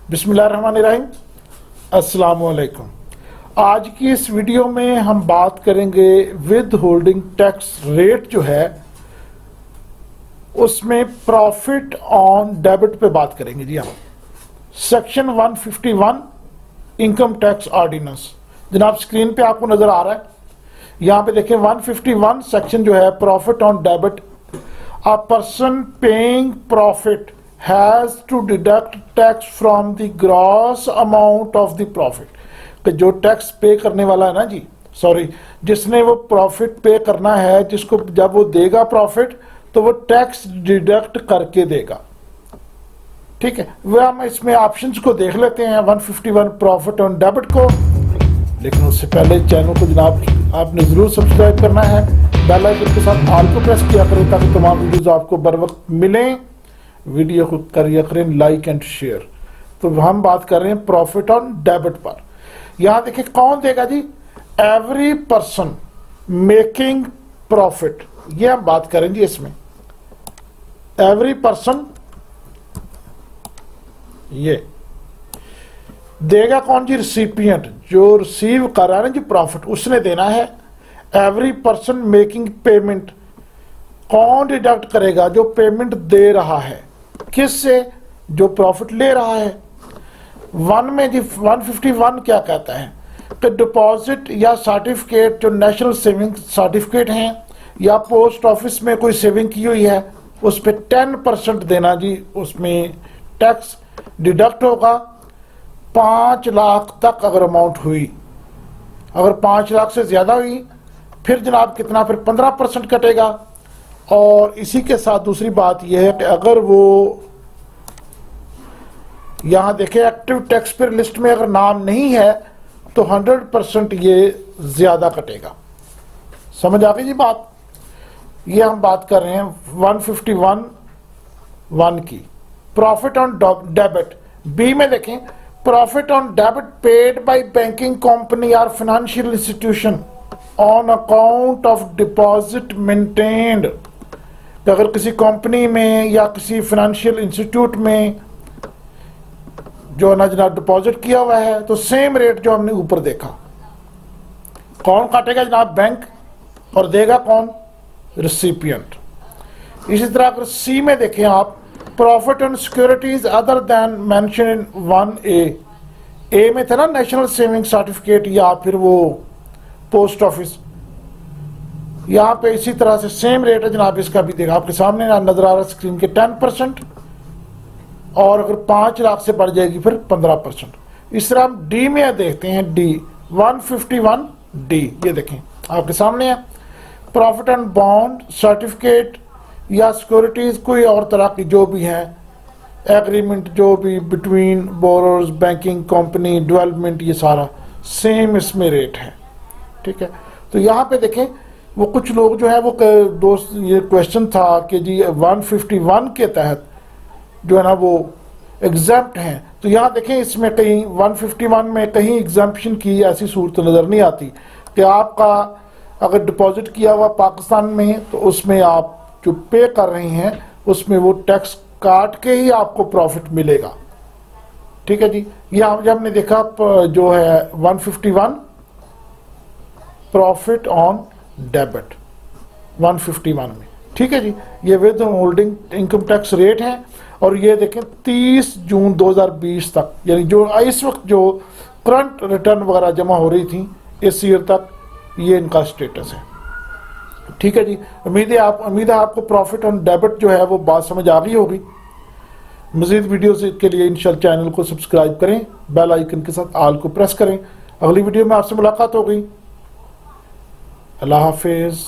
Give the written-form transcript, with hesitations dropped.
बिस्मिल्लाहिर्रहमानिर्रहीम, अस्सलाम वालेकुम। आज की इस वीडियो में हम बात करेंगे विद होल्डिंग टैक्स रेट जो है उसमें प्रॉफिट ऑन डेबिट पे बात करेंगे। जी हाँ, सेक्शन 151 इनकम टैक्स ऑर्डिनेंस जनाब स्क्रीन पे आपको नजर आ रहा है। यहाँ पे देखें 151 सेक्शन जो है profit on debit, a person paying profit has to deduct tax from the gross amount of the profit. कि जो टैक्स पे करने वाला है ना जी, सॉरी, जिसने वो प्रॉफिट पे करना है, जिसको जब वो देगा प्रॉफिट तो वो टैक्स डिडक्ट करके देगा। ठीक है, वह हम इसमें ऑप्शंस को देख लेते हैं 151 प्रॉफिट ऑन डेबिट को। लेकिन उससे पहले चैनल को जनाब आपने जरूर सब्सक्राइब करना है, बेल आइकन के साथ ऑल को प्रेस किया करें ताकि तमाम वीडियोस आपको बर वक्त मिलें। वीडियो को करिए करें लाइक एंड शेयर। तो हम बात कर रहे हैं प्रॉफिट ऑन डेबिट पर। यहां देखिए कौन देगा जी, एवरी पर्सन मेकिंग प्रॉफिट, ये हम बात करेंगे इसमें। एवरी पर्सन ये देगा कौन जी, रिसिपिएंट, जो रिसीव कर रहा है ना जी प्रॉफिट, उसने देना है। एवरी पर्सन मेकिंग पेमेंट, कौन डिडक्ट करेगा, जो पेमेंट दे रहा है, किससे, जो प्रॉफिट ले रहा है। वन में जी 151 क्या कहता है कि डिपॉजिट या सर्टिफिकेट, जो नेशनल सेविंग सर्टिफिकेट हैं या पोस्ट ऑफिस में कोई सेविंग की हुई है, उस पर 10% देना जी, उसमें टैक्स डिडक्ट होगा 5 लाख तक अगर अमाउंट हुई। अगर 5 लाख से ज्यादा हुई फिर जनाब कितना, फिर 15% कटेगा। और इसी के साथ दूसरी बात यह है कि अगर वो यहां देखे एक्टिव टैक्स पेयर लिस्ट में अगर नाम नहीं है तो 100% ये ज्यादा कटेगा। समझ आ गई जी बात। ये हम बात कर रहे हैं 151(1) की। प्रॉफिट ऑन डेबिट बी में देखें, profit on debit paid by banking company और financial institution on account of deposit maintained. अगर किसी कंपनी में या किसी फाइनेंशियल इंस्टीट्यूट में जो ना जनाब डिपॉजिट किया हुआ है, तो सेम रेट जो हमने ऊपर देखा, कौन काटेगा जनाब, बैंक, और देगा कौन, रिसिपिएंट। इसी तरह अगर सी में देखें आप, profit on securities other than mention in 1A, ए में था ना नेशनल सेविंग सर्टिफिकेट या फिर वो पोस्ट ऑफिस, यहां पे इसी तरह से सेम रेट है जनाब, इसका भी देखा आपके सामने नजर आ रहा है स्क्रीन के 10%, और अगर 5 लाख से बढ़ जाएगी फिर 15%। इस तरह हम डी में देखते हैं, डी 151D, ये देखें आपके सामने है, प्रॉफिट ऑन बॉन्ड, सर्टिफिकेट या सिक्योरिटीज, कोई और तरह की जो भी है एग्रीमेंट, जो भी between borrowers, banking company, development, ये सारा सेम इसमें रेट है। ठीक है, तो यहाँ पे देखें वो कुछ लोग जो है वो दोस्त, ये क्वेश्चन था कि जी 151 के तहत जो है ना वो एग्जम्प्ट हैं, तो यहाँ देखें इसमें कहीं 151 में कहीं एग्जम्पशन की ऐसी सूरत नज़र नहीं आती कि आपका अगर डिपॉजिट किया हुआ पाकिस्तान में तो उसमें आप जो पे कर रहे हैं उसमें वो टैक्स काट के ही आपको प्रॉफिट मिलेगा। ठीक है जी, यहाँ हमने देखा जो है 151 प्रॉफिट ऑन डेबिट 151 में। ठीक है जी, ये with holding income tax rate है। और ये देखें 30 जून 2020 तक, यानी जो इस वक्त जो करंट रिटर्न वगैरह जमा हो रही थी इस ईयर तक, ये इनका स्टेटस है। ठीक है जी, उम्मीद है आपको प्रॉफिट ऑन डेबिट जो है वो बात समझ आ गई होगी। मजीद वीडियोस के लिए इंशाल्लाह चैनल को सब्सक्राइब करें, बेल आइकन के साथ ऑल को प्रेस करें। अगली वीडियो में आपसे मुलाकात होगी। अल्लाह हाफिज।